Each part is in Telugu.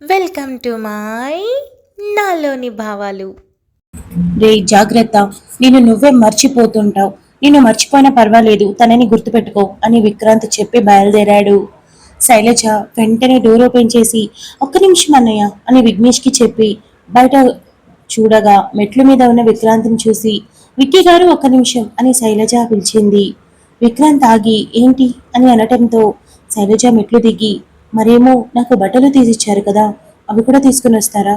వెల్కమ్ టు మై నాలోని భావాలు. రే జాగ్రత్త, నువ్వే మర్చిపోతుంటావు. నిన్ను మర్చిపోయినా పర్వాలేదు, తనని గుర్తుపెట్టుకో అని విక్రాంత్ చెప్పి బయలుదేరాడు. శైలజ వెంటనే డోర్ ఓపెన్ చేసి ఒక్క నిమిషం అన్నయ్య అని విఘ్నేష్కి చెప్పి బయట చూడగా మెట్ల మీద ఉన్న విక్రాంత్ని చూసి విక్కీ గారు ఒక్క నిమిషం అని శైలజ పిలిచింది. విక్రాంత్ ఆగి ఏంటి అని అనటంతో శైలజ మెట్లు దిగి మరేమో నాకు బట్టలు తీసిచ్చారు కదా, అవి కూడా తీసుకుని వస్తారా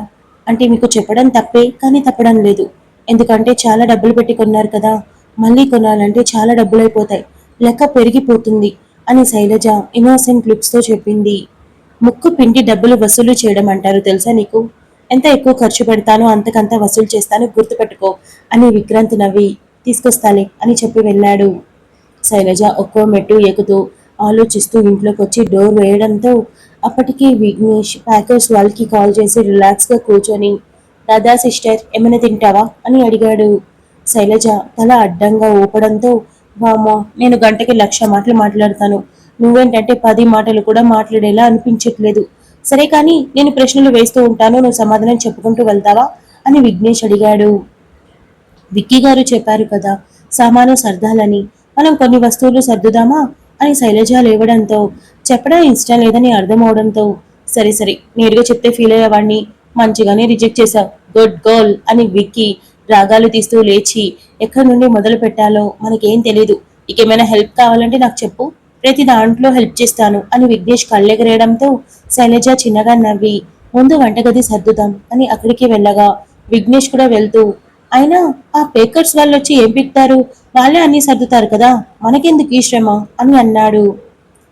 అంటే మీకు చెప్పడం తప్పే కానీ తప్పడం లేదు. ఎందుకంటే చాలా డబ్బులు పెట్టి కొన్నారు కదా, మళ్ళీ కొనాలంటే చాలా డబ్బులు అయిపోతాయి, లెక్క పెరిగిపోతుంది అని శైలజ ఇన్నోసెంట్ లుక్స్ తో చెప్పింది. ముక్కు పిండి డబ్బులు వసూలు చేయడం అంటారు తెలుసా నీకు? ఎంత ఎక్కువ ఖర్చు పెడతానో అంతకంత వసూలు చేస్తాను, గుర్తుపెట్టుకో అని విక్రాంత్ నవ్వి తీసుకొస్తాలే అని చెప్పి వెళ్ళాడు. శైలజ ఒక్కో మెట్టు ఎక్కుతూ ఆలోచిస్తూ ఇంట్లోకి వచ్చి డోర్ వేయడంతో అప్పటికి విఘ్నేష్ ప్యాకర్స్ వాళ్ళకి కాల్ చేసి రిలాక్స్గా కూర్చొని దాదా సిస్టర్ ఏమైనా తింటావా అని అడిగాడు. శైలజ తల అడ్డంగా ఊపడంతో వామ్మో, నేను గంటకి 1,00,000 మాటలు మాట్లాడతాను, నువ్వేంటంటే 10 మాటలు కూడా మాట్లాడేలా అనిపించట్లేదు. సరే కానీ నేను ప్రశ్నలు వేస్తూ ఉంటాను, నువ్వు సమాధానం చెప్పుకుంటూ వెళ్తావా అని విఘ్నేష్ అడిగాడు. విక్కీ గారు చెప్పారు కదా సామాను సర్దాలని, మనం కొన్ని వస్తువులు సర్దుదామా అని శైలజ లేవడంతో చెప్పడం ఇష్టం లేదని అర్థమవడంతో సరే సరే నేరుగా చెప్తే ఫీల్ అయ్యేవాడిని, మంచిగానే రిజెక్ట్ చేశావు, గుడ్ గర్ల్ అని విక్కీ రాగాలు తీస్తూ లేచి ఎక్కడి నుండి మొదలు పెట్టాలో మనకేం తెలీదు, ఇకేమైనా హెల్ప్ కావాలంటే నాకు చెప్పు, ప్రతి దాంట్లో హెల్ప్ చేస్తాను అని విఘ్నేష్ కళ్ళెగరేయడంతో శైలజ చిన్నగా నవ్వి ముందు వంటగది సర్దుదాం అని అక్కడికి వెళ్ళగా విఘ్నేష్ కూడా వెళ్తూ అయినా ఆ పేకర్స్ వాళ్ళు వచ్చి ఏం పిక్తారు, వాళ్ళే అన్ని సర్దుతారు కదా, మనకెందుకు ఈ శ్రమ అని అన్నాడు.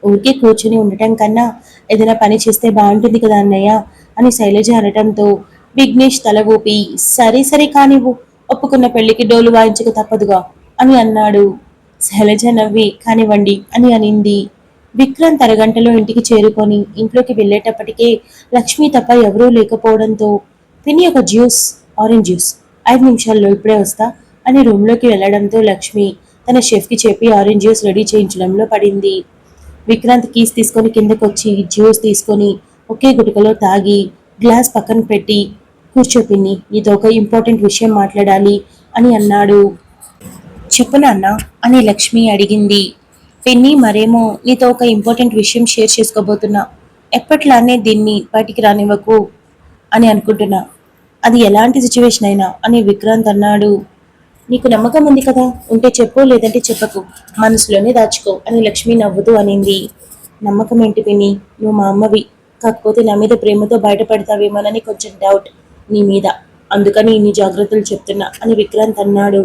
ఊరికే కూర్చుని ఉండటం కన్నా ఏదైనా పని చేస్తే బాగుంటుంది కదా అన్నయ్య అని శైలజ అనటంతో విఘ్నేష్ తల ఊపి సరే సరే కానివ్వు, ఒప్పుకున్న పెళ్లికి డోలు వాయించక తప్పదుగా అని అన్నాడు. శైలజ నవ్వి కానివ్వండి అని అనింది. విక్రాంత్ అరగంటలో ఇంటికి చేరుకొని ఇంట్లోకి వెళ్ళేటప్పటికే లక్ష్మి తప్ప ఎవరూ లేకపోవడంతో పిన్ని ఒక జ్యూస్, ఆరెంజ్ జ్యూస్, 5 నిమిషాల్లో ఇప్పుడే వస్తా అని రూమ్లోకి వెళ్లడంతో లక్ష్మి తన షెఫ్కి చెప్పి ఆరెంజ్ జ్యూస్ రెడీ చేయించడంలో పడింది. విక్రాంత్ కీస్ తీసుకొని కిందకొచ్చి జ్యూస్ తీసుకొని ఒకే గుటకలో తాగి గ్లాస్ పక్కన పెట్టి కూర్చో పిన్ని, నీతో ఒక ఇంపార్టెంట్ విషయం మాట్లాడాలి అని అన్నాడు. చెప్పు నాన్న అని లక్ష్మి అడిగింది. పిన్ని మరేమో నీతో ఒక ఇంపార్టెంట్ విషయం షేర్ చేసుకోబోతున్నా, ఎప్పట్లానే దీన్ని బయటికి రానివ్వకు అని అనుకుంటున్నా, అది ఎలాంటి సిచ్యువేషన్ అయినా అని విక్రాంత్ అన్నాడు. నీకు నమ్మకం ఉంది కదా, ఉంటే చెప్పు లేదంటే చెప్పకు, మనసులోనే దాచుకో అని లక్ష్మి నవ్వుతూ అనింది. నమ్మకం ఏంటి పిన్ని, నువ్వు మా అమ్మవి, కాకపోతే నా మీద ప్రేమతో బయటపడతావేమోనని కొంచెం డౌట్ నీ మీద, అందుకని ఇన్ని జాగ్రత్తలు చెప్తున్నా అని విక్రాంత్ అన్నాడు.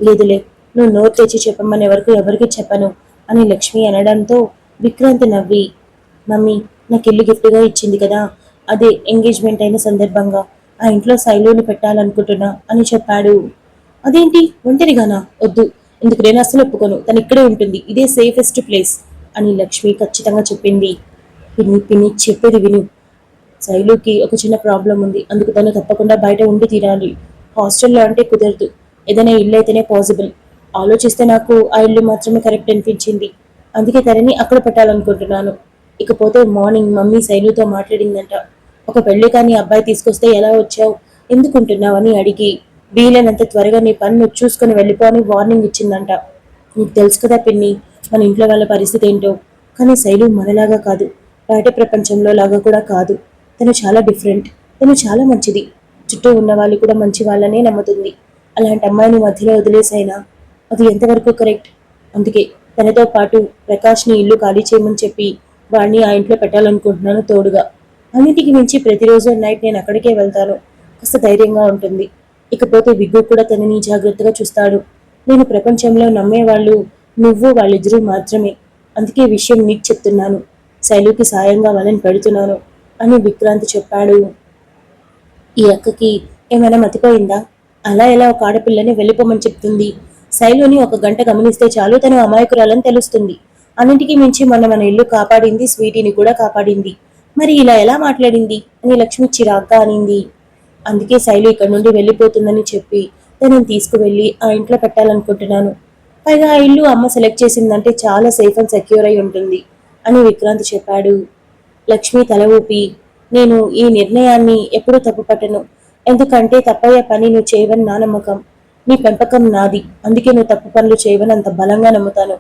లేదులే, నువ్వు నోరు తెచ్చి చెప్పమని ఎవరికి చెప్పను అని లక్ష్మి అనడంతో విక్రాంత్ నవ్వి మమ్మీ నాకు ఇల్లు గిఫ్ట్గా ఇచ్చింది కదా, అదే ఎంగేజ్మెంట్ అయిన సందర్భంగా ఆ ఇంట్లో శైలుని పెట్టాలనుకుంటున్నా అని చెప్పాడు. అదేంటి ఒంటరిగానా, వద్దు, ఎందుకు నేను అస్సలు ఒప్పుకోను, తను ఇక్కడే ఉంటుంది, ఇదే సేఫెస్ట్ ప్లేస్ అని లక్ష్మి ఖచ్చితంగా చెప్పింది. పిన్ని పిన్ని చెప్పేది విను, శైలుకి ఒక చిన్న ప్రాబ్లం ఉంది, అందుకు తను తప్పకుండా బయట ఉండి తీరాలి, హాస్టల్లో అంటే కుదరదు, ఏదైనా ఇల్లు అయితేనే పాసిబుల్, ఆలోచిస్తే నాకు ఆ ఇల్లు మాత్రమే కరెక్ట్ అనిపించింది, అందుకే తనని అక్కడ పెట్టాలనుకుంటున్నాను. ఇకపోతే మార్నింగ్ మమ్మీ శైలుతో మాట్లాడిందంట, ఒక పెళ్లి కానీ అబ్బాయి తీసుకొస్తే ఎలా వచ్చావు, ఎందుకుంటున్నావు అని అడిగి వీలైనంత త్వరగా నీ పని నువ్వు చూసుకుని వెళ్ళిపో అని వార్నింగ్ ఇచ్చిందంట. నీకు తెలుసు కదా పిన్ని, మన ఇంట్లో వాళ్ళ పరిస్థితి ఏంటో, కానీ శైలు మనలాగా కాదు, బయట ప్రపంచంలో లాగా కూడా కాదు, తను చాలా డిఫరెంట్, తను చాలా మంచిది, చుట్టూ ఉన్న వాళ్ళు కూడా మంచి వాళ్ళనే నమ్ముతుంది, అలాంటి అమ్మాయిని మధ్యలో వదిలేసైనా అది ఎంతవరకు కరెక్ట్, అందుకే తనతో పాటు ప్రకాష్ని ఇల్లు ఖాళీ చేయమని చెప్పి వాడిని ఆ ఇంట్లో పెట్టాలనుకుంటున్నాను తోడుగా, అన్నిటికి మించి ప్రతిరోజు నైట్ నేను అక్కడికే వెళ్తాను, కాస్త ధైర్యంగా ఉంటుంది, ఇకపోతే విగ్గు కూడా తనని జాగ్రత్తగా చూస్తాడు, నేను ప్రపంచంలో నమ్మేవాళ్ళు నువ్వు వాళ్ళిద్దరూ మాత్రమే, అందుకే విషయం నీకు చెప్తున్నాను, శైలుకి సాయంగా వాళ్ళని పెడుతున్నాను అని విక్రాంత్ చెప్పాడు. ఈ అక్కకి ఏమైనా మతిపోయిందా, అలా ఎలా ఒక ఆడపిల్లని వెళ్ళిపోమని చెప్తుంది, శైలుని ఒక గంట గమనిస్తే చాలు తను అమాయకురాలని తెలుస్తుంది, అన్నింటికి మించి మన ఇల్లు కాపాడింది, స్వీటీని కూడా కాపాడింది, మరి ఇలా ఎలా మాట్లాడింది అని లక్ష్మి చిరాగ్గా అనింది. అందుకే శైలు ఇక్కడ నుండి వెళ్ళిపోతుందని చెప్పి తనని తీసుకువెళ్ళి ఆ ఇంట్లో పెట్టాలనుకుంటున్నాను, పైగా ఆ ఇల్లు అమ్మ సెలెక్ట్ చేసిందంటే చాలా సేఫ్ అండ్ సెక్యూర్ అయి ఉంటుంది అని విక్రాంత్ చెప్పాడు. లక్ష్మి తల ఊపి నేను ఈ నిర్ణయాన్ని ఎప్పుడూ తప్పుపట్టను. ఎందుకంటే తప్పయ్యే పని నువ్వు చేయవని నా నమ్మకం. నీ పెంపకం నాది. అందుకే నువ్వు తప్పు పనులు చేయవని అంత బలంగా నమ్ముతాను.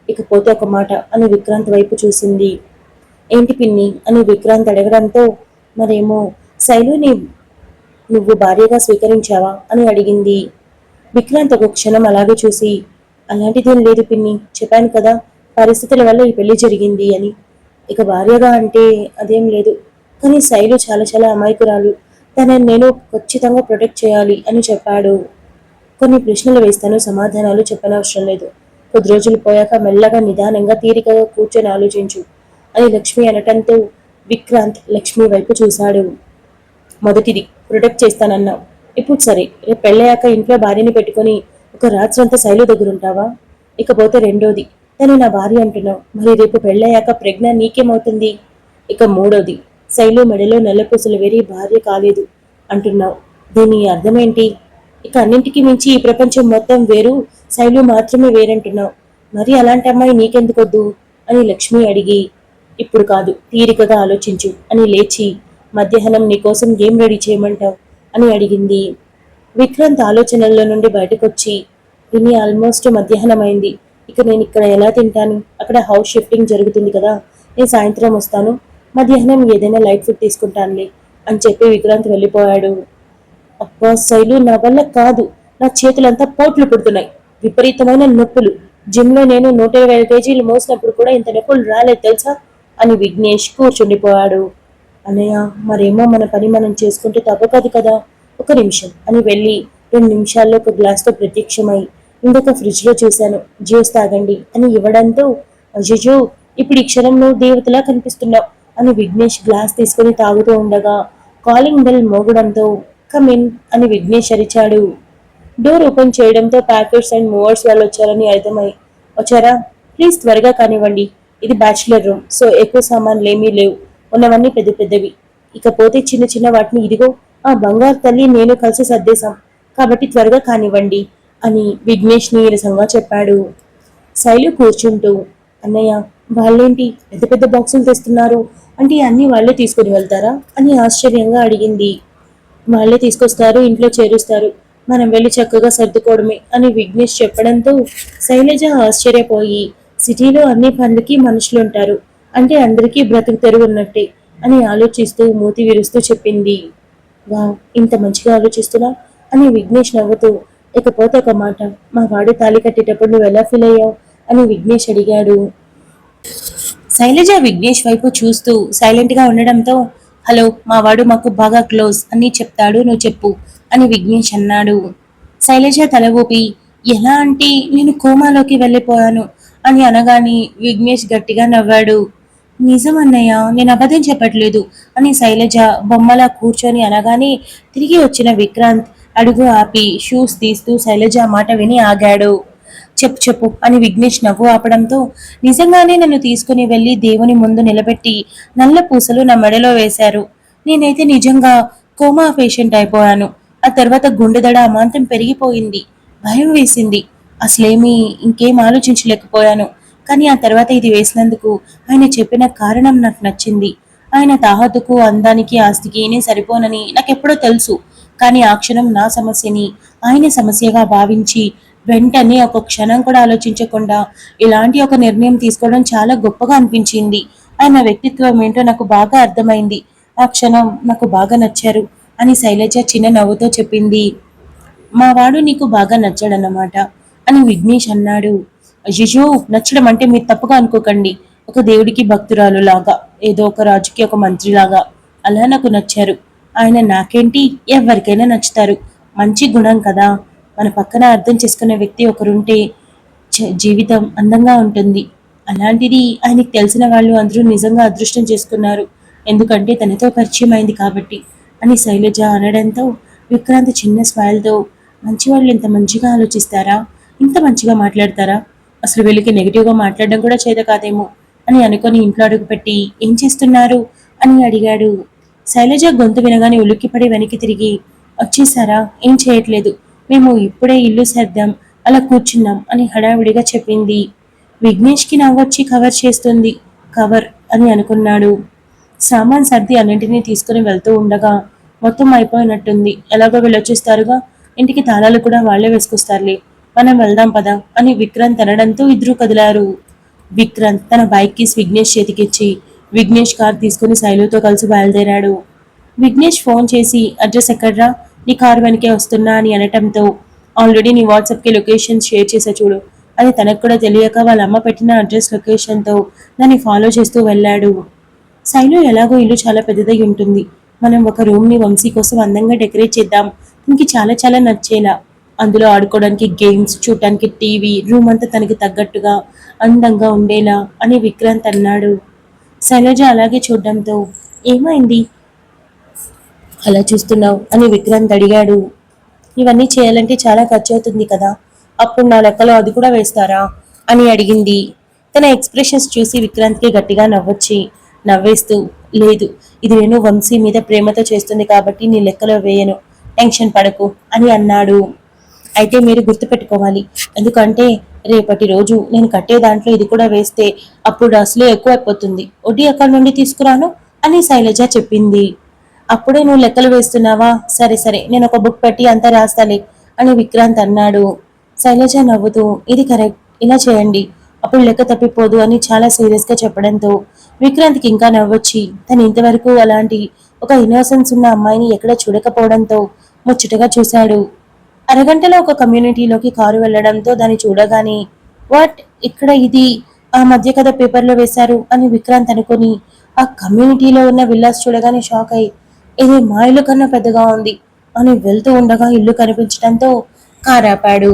ఇకపోతే ఒక మాట అని విక్రాంత్ వైపు చూసింది. ఏంటి పిన్ని అని విక్రాంత్ అడగడంతో మరేమో శైలుని నువ్వు భార్యగా స్వీకరించావా అని అడిగింది. విక్రాంత్ ఒక క్షణం అలాగే చూసి అలాంటిదేం లేదు పిన్ని, చెప్పాను కదా పరిస్థితుల వల్ల ఈ పెళ్లి జరిగింది అని. ఇక భార్యగా అంటే అదేం లేదు, కానీ శైలు చాలా చాలా అమాయకురాలు, తనని నేను ఖచ్చితంగా ప్రొటెక్ట్ చేయాలి అని చెప్పాడు. కొన్ని ప్రశ్నలు వేస్తాను, సమాధానాలు చెప్పనవసరం లేదు. కొద్ది రోజులు పోయాక మెల్లగా నిదానంగా తీరికగా కూర్చొని ఆలోచించు అని లక్ష్మి అనటంతో విక్రాంత్ లక్ష్మి వైపు చూశాడు. మొదటిది ప్రొటెక్ట్ చేస్తానన్నావు, ఇప్పుడు సరే రేపు పెళ్ళయ్యాక ఇంట్లో భార్యని పెట్టుకుని ఒక రాత్రంతా శైలు దగ్గరుంటావా? ఇకపోతే రెండోది, తను నా భార్య అంటున్నావు, మరి రేపు పెళ్ళయ్యాక ప్రెగ్నెంట్ నీకేమవుతుంది? ఇక మూడోది, శైలు మెడలో నల్లపూసలు వేరి భార్య కాలేదు అంటున్నావు, దీని అర్థమేంటి? ఇక అన్నింటికి మించి ఈ ప్రపంచం మొత్తం వేరు, శైలు మాత్రమే వేరంటున్నావు, మరి అలాంటి అమ్మాయి నీకెందుకొద్దు అని లక్ష్మి అడిగి, ఇప్పుడు కాదు తీరికగా ఆలోచించు అని లేచి మధ్యాహ్నం నీకోసం ఏం రెడీ చేయమంటావు అని అడిగింది. విక్రాంత్ ఆలోచనల్లో నుండి బయటకొచ్చి విని ఆల్మోస్ట్ మధ్యాహ్నం అయింది, ఇక నేను ఇక్కడ ఎలా తింటాను, అక్కడ హౌస్ షిఫ్టింగ్ జరుగుతుంది కదా, నేను సాయంత్రం వస్తాను, మధ్యాహ్నం ఏదైనా లైట్ ఫుడ్ తీసుకుంటానులే అని చెప్పి విక్రాంత్ వెళ్ళిపోయాడు. అబ్బా శైలు, నా వల్ల కాదు, నా చేతులంతా పోట్లు పుడుతున్నాయి, విపరీతమైన నొప్పులు, జిమ్ లో నేను 120 కేజీలు మోసినప్పుడు కూడా ఇంత నొప్పులు రాలేదు తెలుసా అని విఘ్నేష్ కూర్చుండిపోయాడు. అన్నయ్య మరేమో మన పని మనం చేసుకుంటే తప్పకదు కదా, ఒక నిమిషం అని వెళ్ళి 2 నిమిషాల్లో ఒక గ్లాస్తో ప్రత్యక్షమై ఇంకొక ఫ్రిడ్జ్ లో చూశాను, జ్యూస్ తాగండి అని ఇవ్వడంతో అజయో ఇప్పుడు ఈ క్షణంలో దేవతలా కనిపిస్తున్నావు అని విఘ్నేష్ గ్లాస్ తీసుకుని తాగుతూ ఉండగా కాలింగ్ బెల్ మోగడంతో కమిన్ అని విఘ్నేష్ అరిచాడు. డోర్ ఓపెన్ చేయడంతో ప్యాకెట్స్ అండ్ మూవర్స్ వాళ్ళు వచ్చారని అర్థమై, వచ్చారా ప్లీజ్ త్వరగా కానివ్వండి, ఇది బ్యాచులర్ రూమ్ సో ఎక్కువ సామాన్లు ఏమీ లేవు, ఉన్నవన్నీ పెద్ద పెద్దవి, ఇకపోతే చిన్న చిన్న వాటిని ఇదిగో ఆ బంగారు తల్లి నేను కలిసి సర్దేశాం కాబట్టి త్వరగా కానివ్వండి అని విఘ్నేష్ నీరసంగా చెప్పాడు. శైలు కూర్చుంటూ అన్నయ్య వాళ్ళేంటి పెద్ద పెద్ద బాక్సులు తెస్తున్నారు అంటే అన్ని వాళ్ళే తీసుకుని వెళ్తారా అని ఆశ్చర్యంగా అడిగింది. వాళ్ళే తీసుకొస్తారు, ఇంట్లో చేరుస్తారు, మనం వెళ్ళి చక్కగా సర్దుకోవడమే అని విఘ్నేష్ చెప్పడంతో శైలజ ఆశ్చర్యపోయి సిటీలో అన్ని పనులకి మనుషులుంటారు అంటే అందరికీ బ్రతుకు తెరువు ఉన్నట్టే అని ఆలోచిస్తూ మూతి విరుస్తూ చెప్పింది. వా ఇంత మంచిగా ఆలోచిస్తున్నా అని విఘ్నేష్ నవ్వుతూ, ఇకపోతే ఒక మాట, మా వాడు తాళి కట్టేటప్పుడు నువ్వు ఎలా ఫీల్ అయ్యావు అని విఘ్నేష్ అడిగాడు. శైలజ విఘ్నేష్ వైపు చూస్తూ సైలెంట్ గా ఉండడంతో హలో మా వాడు మాకు బాగా క్లోజ్ అని చెప్తాడు, నువ్వు చెప్పు అని విఘ్నేష్ అన్నాడు. శైలజ తల ఊపి ఎలా అంటే నేను కోమాలోకి వెళ్ళిపోయాను అని అనగానే విఘ్నేష్ గట్టిగా నవ్వాడు. నిజం అన్నయ్య, నేను అబద్ధం చెప్పట్లేదు అని శైలజ బొమ్మలా కూర్చొని అనగానే తిరిగి వచ్చిన విక్రాంత్ అడుగు ఆపి షూస్ తీస్తూ శైలజ మాట విని ఆగాడు. చెప్పు చెప్పు అని విఘ్నేష్ నవ్వు ఆపడంతో నిజంగానే నన్ను తీసుకుని వెళ్లి దేవుని ముందు నిలబెట్టి నల్ల పూసలు నా మెడలో వేశారు. నేనైతే నిజంగా కోమా పేషెంట్ అయిపోయాను. ఆ తర్వాత గుండెదడ అమాంతం పెరిగిపోయింది, భయం వేసింది, అసలేమీ ఇంకేం ఆలోచించలేకపోయాను. కానీ ఆ తర్వాత ఇది వేసినందుకు ఆయన చెప్పిన కారణం నాకు నచ్చింది. ఆయన తాహతుకు అందానికి ఆస్తికి నేను సరిపోనని నాకెప్పుడో తెలుసు. కానీ ఆ క్షణం నా సమస్యని ఆయన సమస్యగా భావించి వెంటనే ఒక క్షణం కూడా ఆలోచించకుండా ఇలాంటి ఒక నిర్ణయం తీసుకోవడం చాలా గొప్పగా అనిపించింది. ఆయన వ్యక్తిత్వం ఏంటో నాకు బాగా అర్థమైంది. ఆ క్షణం నాకు బాగా నచ్చారు అని శైలజ చిన్న నవ్వుతో చెప్పింది. మా వాడు నీకు బాగా నచ్చాడన్నమాట అని విఘ్నేష్ అన్నాడు. అయ్యో నచ్చడం అంటే మీరు తప్పుగా అనుకోకండి, ఒక దేవుడికి భక్తురాలు లాగా, ఏదో ఒక రాజుకి ఒక మంత్రి లాగా అలా నాకు నచ్చారు. ఆయన నాకేంటి ఎవరికైనా నచ్చుతారు, మంచి గుణం కదా. మన పక్కన అర్థం చేసుకునే వ్యక్తి ఒకరుంటే జీవితం అందంగా ఉంటుంది. అలాంటిది ఆయనకి తెలిసిన వాళ్ళు అందరూ నిజంగా అదృష్టం చేసుకున్నారు, ఎందుకంటే తనతో పరిచయం అయింది కాబట్టి అని శైలజ అనడంతో విక్రాంత్ చిన్న స్మైల్తో మంచి వాళ్ళు ఇంత మంచిగా ఆలోచిస్తారా, ఇంత మంచిగా మాట్లాడతారా, అసలు వీళ్ళకి నెగిటివ్గా మాట్లాడడం కూడా చేత కాదేమో అని అనుకొని ఇంట్లో అడుగు పెట్టి ఏం చేస్తున్నారు అని అడిగాడు. శైలజ గొంతు వినగానే ఉలిక్కిపడి వెనక్కి తిరిగి వచ్చేసారా, ఏం చేయట్లేదు, మేము ఇప్పుడే ఇల్లు సర్దాం అలా కూర్చున్నాం అని హడావిడిగా చెప్పింది. విఘ్నేష్కి నవ్వొచ్చి కవర్ చేస్తుంది. కవర్ అని అనుకున్నాడు. సామాన్ సర్ది అన్నింటినీ తీసుకుని వెళ్తూ ఉండగా మొత్తం అయిపోయినట్టుంది. ఎలాగో వెళ్ళొచ్చేస్తారుగా, ఇంటికి తాళాలు కూడా వాళ్లే వేసుకొస్తారులే, మనం వెళ్దాం పదా అని విక్రాంత్ అనడంతో ఇద్దరు కదిలారు. విక్రాంత్ తన బైక్ కీస్ విఘ్నేష్ చేతికిచ్చి విఘ్నేష్ కార్ తీసుకుని శైలుతో కలిసి బయలుదేరాడు. విఘ్నేష్ ఫోన్ చేసి అడ్రస్ ఎక్కడ్రా, నీ కారు వెనకే వస్తున్నా అని అనటంతో ఆల్రెడీ నీ వాట్సాప్కి లొకేషన్ షేర్ చేసా చూడు అని తనకు కూడా తెలియక వాళ్ళ అమ్మ పెట్టిన అడ్రస్ లొకేషన్తో దాన్ని ఫాలో చేస్తూ వెళ్ళాడు. శైలు ఎలాగో ఇల్లు చాలా పెద్దదై ఉంటుంది. మనం ఒక రూమ్ ని వంశీ కోసం అందంగా డెకరేట్ చేద్దాం, తనకి చాలా చాలా నచ్చేలా. అందులో ఆడుకోవడానికి గేమ్స్, చూడటానికి టీవీ, రూమ్ అంతా తనకి తగ్గట్టుగా అందంగా ఉండేలా అని విక్రాంత్ అన్నాడు. శైలజ అలాగే చూడడంతో ఏమైంది అలా చూస్తున్నావు అని విక్రాంత్ అడిగాడు. ఇవన్నీ చేయాలంటే చాలా ఖర్చు అవుతుంది కదా, అప్పుడు నా లెక్కలో అది కూడా వేస్తారా అని అడిగింది. తన ఎక్స్ప్రెషన్స్ చూసి విక్రాంత్కి గట్టిగా నవ్వేస్తూ లేదు, ఇది నేను వంశీ మీద ప్రేమతో చేస్తుంది కాబట్టి నీ లెక్కలో వేయను, టెన్షన్ పడకు అని అన్నాడు. అయితే మీరు గుర్తుపెట్టుకోవాలి, ఎందుకంటే రేపటి రోజు నేను కట్టే దాంట్లో ఇది కూడా వేస్తే అప్పుడు అసలు ఎక్కువైపోతుంది, వడ్డీ ఎక్కడి నుండి తీసుకురాను అని శైలజ చెప్పింది. అప్పుడే నువ్వు లెక్కలు వేస్తున్నావా, సరే సరే నేను ఒక బుక్ పెట్టి అంతా రాస్తాలే అని విక్రాంత్ అన్నాడు. శైలజ నవ్వుతూ ఇది కరెక్ట్, ఇలా చేయండి, అప్పుడు లెక్క తప్పిపోదు అని చాలా సీరియస్ గా చెప్పడంతో విక్రాంత్కి ఇంకా నవ్వొచ్చి తను ఇంతవరకు అలాంటి ఒక ఇన్నోసెన్స్ ఉన్న అమ్మాయిని ఎక్కడ చూడకపోవడంతో ముచ్చటగా చూశాడు. అరగంటలో ఒక కమ్యూనిటీలోకి కారు వెళ్లడంతో దాన్ని చూడగానే వాట్, ఇక్కడ ఇది ఆ మధ్య కథ పేపర్లో వేశారు అని విక్రాంత్ అనుకుని ఆ కమ్యూనిటీలో ఉన్న విల్లాస్ చూడగానే షాక్ అయి ఇది మా ఇల్లు కన్నా పెద్దగా ఉంది అని వెళ్తూ ఉండగా ఇల్లు కనిపించడంతో కారాపాడు.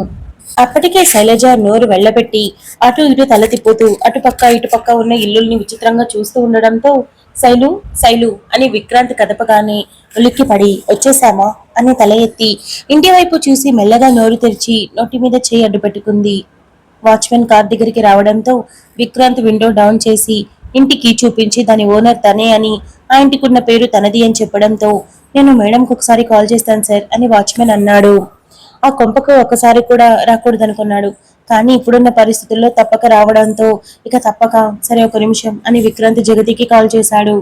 అప్పటికే శైలజ నోరు వెళ్ళబెట్టి అటు ఇటు తల తిప్పుతూ అటుపక్క ఇటుపక్క ఉన్న ఇల్లుల్ని విచిత్రంగా చూస్తూ ఉండడంతో శైలు శైలు అని విక్రాంత్ కదపగానే ఉలిక్కిపడి వచ్చేసామా అని తల ఎత్తి ఇంటి వైపు చూసి మెల్లగా నోరు తెరిచి నోటి మీద చేయి అడ్డు పెట్టుకుంది. వాచ్మెన్ కార్ దగ్గరికి రావడంతో విక్రాంత్ విండో డౌన్ చేసి ఇంటికి చూపించి దాని ఓనర్ తనే అని ఆ ఇంటికున్న పేరు తనది అని చెప్పడంతో నేను మేడంకి ఒకసారి కాల్ చేస్తాను సార్ అని వాచ్మెన్ అన్నాడు. ఆ కొంపకు ఒకసారి కూడా రాకూడదనుకున్నాడు, కానీ ఇప్పుడున్న పరిస్థితుల్లో తప్పక రావడంతో ఇక తప్పక సరే ఒక నిమిషం అని విక్రాంత్ జగతికి కాల్ చేశాడు.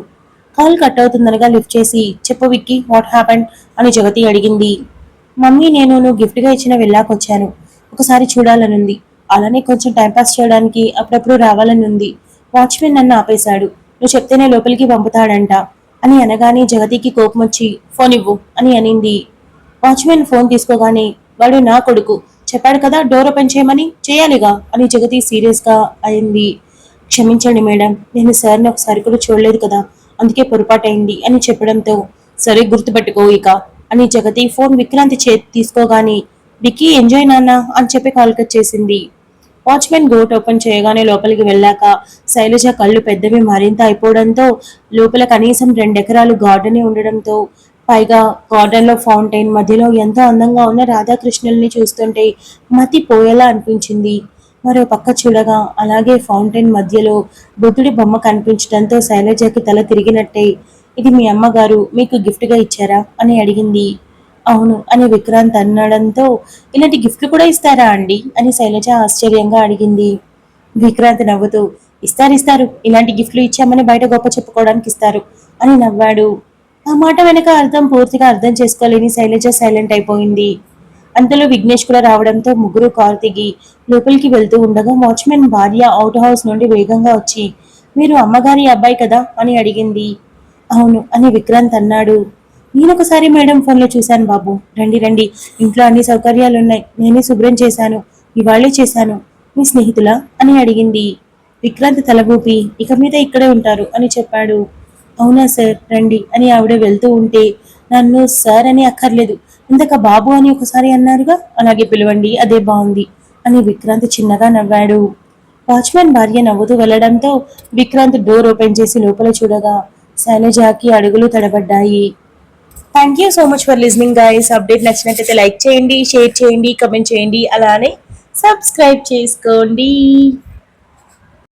కాల్ కట్ అవుతుందనగా లిఫ్ట్ చేసి చెప్పు విక్కీ, వాట్ హ్యాపెండ్ అని జగతి అడిగింది. మమ్మీ, నేను నువ్వు గిఫ్ట్గా ఇచ్చిన వెళ్ళాకొచ్చాను, ఒకసారి చూడాలనుంది, అలానే కొంచెం టైంపాస్ చేయడానికి అప్పుడప్పుడు రావాలని ఉంది. వాచ్మెన్ నన్ను ఆపేశాడు, నువ్వు చెప్తేనే లోపలికి పంపుతాడంట అని అనగానే జగతికి కోపం వచ్చి ఫోన్ ఇవ్వు అని అనింది. వాచ్మెన్ ఫోన్ తీసుకోగానే వాడు నా కొడుకు, చెప్పాడు కదా డోర్ ఓపెన్ చేయమని, చేయాలిగా అని జగతి సీరియస్ గా అయింది. క్షమించండి మేడం, నేను సార్ని ఒకసారి కూడా చూడలేదు కదా, అందుకే పొరపాటైంది అని చెప్పడంతో సరే గుర్తుపెట్టుకో ఇక అని జగతి ఫోన్ విక్రాంతి చేతి తీసుకోగానే విక్కీ ఎంజాయ్ నాన్న అని చెప్పి కాల్ కట్ చేసింది. వాచ్మెన్ గోట్ ఓపెన్ చేయగానే లోపలికి వెళ్ళాక శైలజ కళ్ళు పెద్దవి మరింత అయిపోవడంతో లోపల కనీసం 2 ఎకరాలు గార్డెనే ఉండడంతో పైగా గార్డెన్ లో ఫౌంటైన్ మధ్యలో ఎంతో అందంగా ఉన్న రాధాకృష్ణుల్ని చూస్తుంటే మతి పోయేలా అనిపించింది. మరో పక్క చూడగా అలాగే ఫౌంటైన్ మధ్యలో బుద్ధుడి బొమ్మ కనిపించడంతో శైలజకి తల తిరిగినట్టే ఇది మీ అమ్మగారు మీకు గిఫ్ట్ గా ఇచ్చారా అని అడిగింది. అవును అని విక్రాంత్ అనడంతో ఇలాంటి గిఫ్ట్లు కూడా ఇస్తారా అండి అని శైలజ ఆశ్చర్యంగా అడిగింది. విక్రాంత్ నవ్వుతూ ఇస్తారు, ఇలాంటి గిఫ్ట్లు ఇచ్చామని బయట గొప్ప చెప్పుకోవడానికి ఇస్తారు అని నవ్వాడు. ఆ మాట వెనక అర్థం పూర్తిగా అర్థం చేసుకోలేని శైలజ సైలెంట్ అయిపోయింది. అంతలో విఘ్నేష్ కూడా రావడంతో ముగ్గురు కారు దిగి లోపలికి వెళ్తూ ఉండగా వాచ్మెన్ భార్య అవుట్ హౌస్ నుండి వేగంగా వచ్చి మీరు అమ్మగారి అబ్బాయి కదా అని అడిగింది. అవును అని విక్రాంత్ అన్నాడు. నేనొకసారి మేడం ఫోన్లో చూశాను బాబు, రండి రండి, ఇంట్లో అన్ని సౌకర్యాలున్నాయి, నేనే శుభ్రం చేశాను, ఇవాళ్లే చేశాను, మీ స్నేహితులా అని అడిగింది. విక్రాంత్ తల ఊపి ఇక మీద ఇక్కడే ఉంటారు అని చెప్పాడు. అవునా సార్, రండి అని ఆవిడ వెళ్తూ ఉంటే నన్ను సార్ అని అక్కర్లేదు, ఇంతక బాబు అని ఒకసారి అన్నారుగా, అలాగే పిలవండి, అదే బాగుంది అని విక్రాంత్ చిన్నగా నవ్వాడు. వాచ్మెన్ భార్య నవ్వుతూ వెళ్లడంతో విక్రాంత్ డోర్ ఓపెన్ చేసి లోపల చూడగా శైలజకి అడుగులు తడబడ్డాయి. Thank you so much for listening guys. Update నచ్చినట్లయితే లైక్ చేయండి, షేర్ చేయండి, కమెంట్ చేయండి, అలానే సబ్స్క్రైబ్ చేసుకోండి.